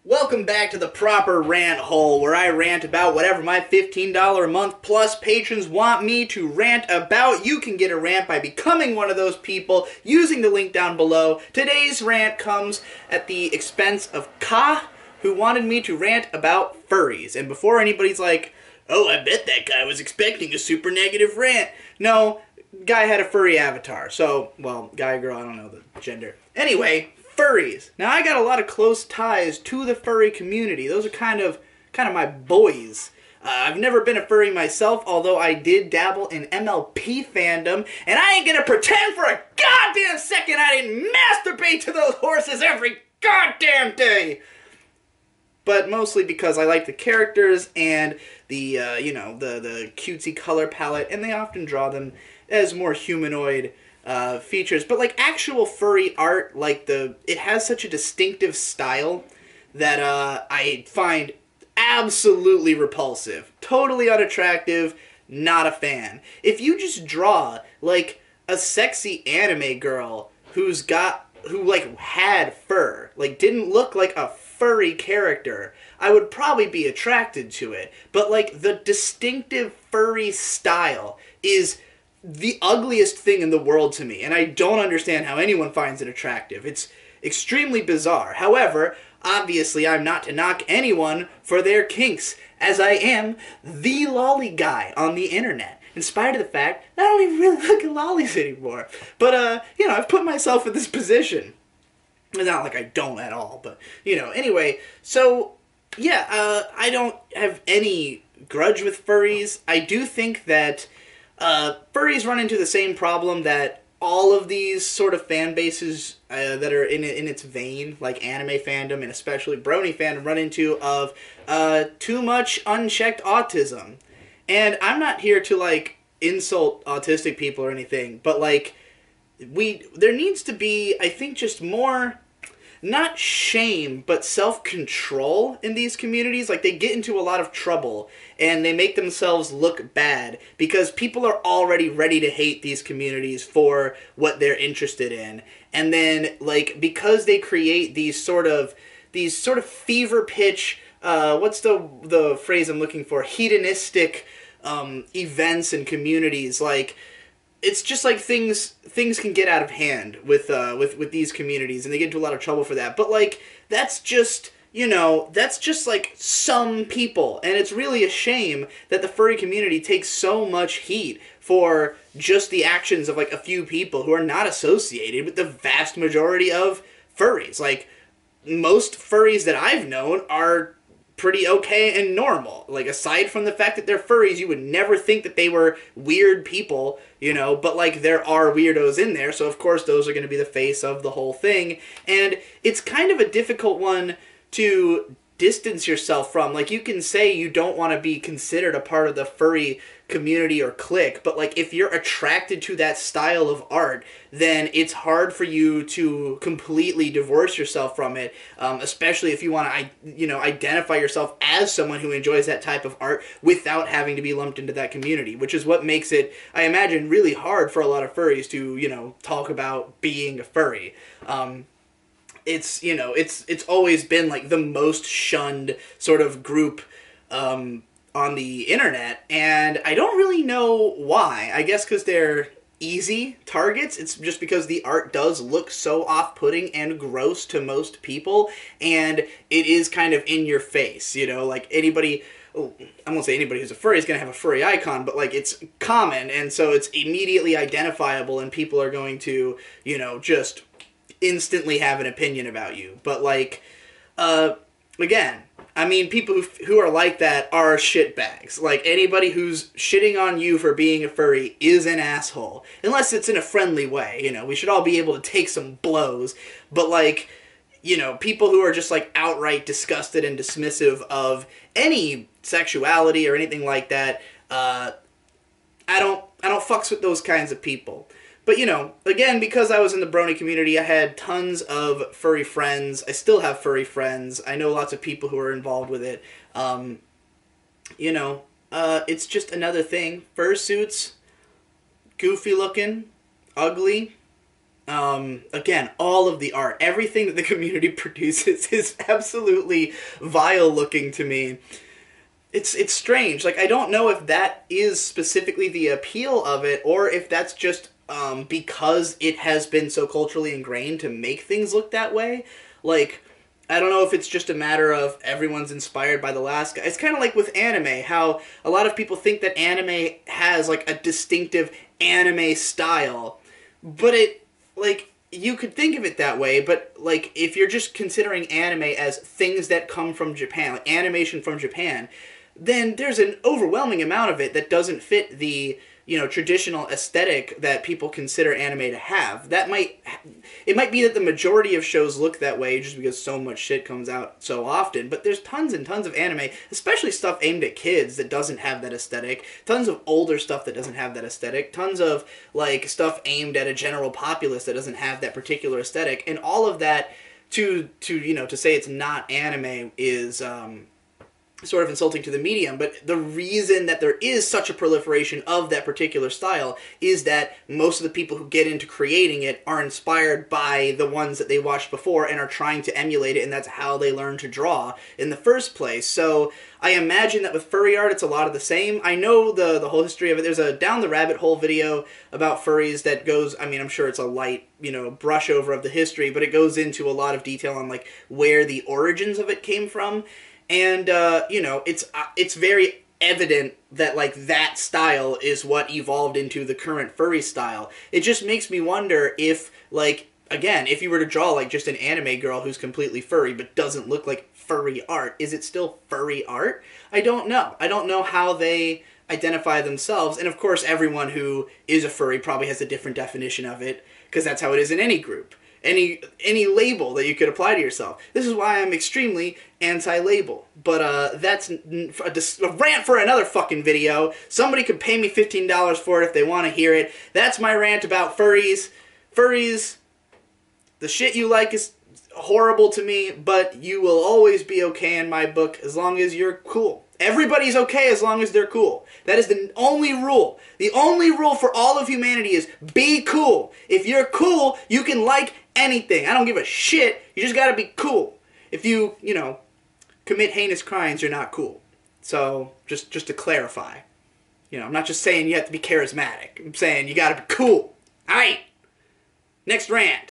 Welcome back to the proper rant hole, where I rant about whatever my $15 a month plus patrons want me to rant about. You can get a rant by becoming one of those people using the link down below. Today's rant comes at the expense of Ka, who wanted me to rant about furries. And before anybody's like, oh, I bet that guy was expecting a super negative rant. No, guy had a furry avatar. So, well, guy, girl, I don't know the gender. Anyway, furries. Now, I got a lot of close ties to the furry community. Those are kind of my boys. I've never been a furry myself, although I did dabble in MLP fandom, and I ain't gonna pretend for a goddamn second I didn't masturbate to those horses every goddamn day! But mostly because I like the characters and the, the cutesy color palette, and they often draw them as more humanoid features. But like actual furry art, it has such a distinctive style that I find absolutely repulsive. Totally unattractive, not a fan. If you just draw like a sexy anime girl who had fur, like didn't look like a furry character, I would probably be attracted to it. But like the distinctive furry style is the ugliest thing in the world to me, and I don't understand how anyone finds it attractive. It's extremely bizarre. However, obviously I'm not to knock anyone for their kinks, as I am the lolly guy on the internet, in spite of the fact that I don't even really look at lollies anymore. But, I've put myself in this position. It's not like I don't at all, but, anyway, so, yeah, I don't have any grudge with furries. I do think that furries run into the same problem that all of these sort of fan bases that are in its vein, like anime fandom and especially brony fandom, run into of too much unchecked autism. And I'm not here to like insult autistic people or anything, but like there needs to be, I think, just more, not shame, but self-control in these communities. Like, they get into a lot of trouble, and they make themselves look bad, because people are already ready to hate these communities for what they're interested in. And then, like, because they create these sort of fever pitch, what's the phrase I'm looking for? Hedonistic events and communities, like, it's just like things can get out of hand with these communities, and they get into a lot of trouble for that. But like that's just like some people, and it's really a shame that the furry community takes so much heat for just the actions of like a few people who are not associated with the vast majority of furries. Like, most furries that I've known are pretty okay and normal. Like, aside from the fact that they're furries, you would never think that they were weird people, but like there are weirdos in there, so of course those are going to be the face of the whole thing. And it's kind of a difficult one to distance yourself from. Like, you can say you don't want to be considered a part of the furry community or clique, but like if you're attracted to that style of art, then it's hard for you to completely divorce yourself from it, especially if you want to identify yourself as someone who enjoys that type of art without having to be lumped into that community, which is what makes it, I imagine, really hard for a lot of furries to talk about being a furry. It's always been like the most shunned sort of group on the internet, and I don't really know why. I guess because they're easy targets. It's just because the art does look so off-putting and gross to most people, and it is kind of in your face, like anybody, I won't say anybody who's a furry is going to have a furry icon, but like it's common, and so it's immediately identifiable, and people are going to, just instantly have an opinion about you. But like, again, I mean, people who are like that are shitbags. Like, anybody who's shitting on you for being a furry is an asshole. Unless it's in a friendly way, we should all be able to take some blows. But like, people who are just like outright disgusted and dismissive of any sexuality or anything like that, I don't fucks with those kinds of people. But, again, because I was in the brony community, I had tons of furry friends. I still have furry friends. I know lots of people who are involved with it. It's just another thing. Fursuits, goofy looking, ugly, Again, all of the art, everything that the community produces is absolutely vile looking to me. It's strange. Like, I don't know if that is specifically the appeal of it, or if that's just because it has been so culturally ingrained to make things look that way. Like, I don't know if it's just a matter of everyone's inspired by the last guy. It's kind of like with anime, how a lot of people think that anime has, like, a distinctive anime style. But like, you could think of it that way, but, like, if you're just considering anime as things that come from Japan, like animation from Japan, then there's an overwhelming amount of it that doesn't fit the, traditional aesthetic that people consider anime to have. It might be that the majority of shows look that way just because so much shit comes out so often, but there's tons and tons of anime, especially stuff aimed at kids that doesn't have that aesthetic, tons of older stuff that doesn't have that aesthetic, tons of, like, stuff aimed at a general populace that doesn't have that particular aesthetic, and all of that to say it's not anime is, sort of insulting to the medium, but the reason that there is such a proliferation of that particular style is that most of the people who get into creating it are inspired by the ones that they watched before and are trying to emulate it, and that's how they learn to draw in the first place. So I imagine that with furry art, it's a lot of the same. I know the whole history of it. There's a Down the Rabbit Hole video about furries that goes, I mean, I'm sure it's a light, brush over of the history, but it goes into a lot of detail on, like, where the origins of it came from. And, it's very evident that, like, that style is what evolved into the current furry style. It just makes me wonder if, like, again, if you were to draw, like, just an anime girl who's completely furry but doesn't look like furry art, is it still furry art? I don't know. I don't know how they identify themselves. And, of course, everyone who is a furry probably has a different definition of it, because that's how it is in any group. Any label that you could apply to yourself. This is why I'm extremely anti-label. But that's a rant for another fucking video. Somebody could pay me $15 for it if they want to hear it. That's my rant about furries. Furries, the shit you like is horrible to me, but you will always be okay in my book as long as you're cool. Everybody's okay as long as they're cool. That is the only rule. The only rule for all of humanity is be cool. If you're cool, you can like anything. I don't give a shit. You just gotta be cool. If you, commit heinous crimes, you're not cool. So, just to clarify. I'm not just saying you have to be charismatic. I'm saying you gotta be cool. Alright. Next rant.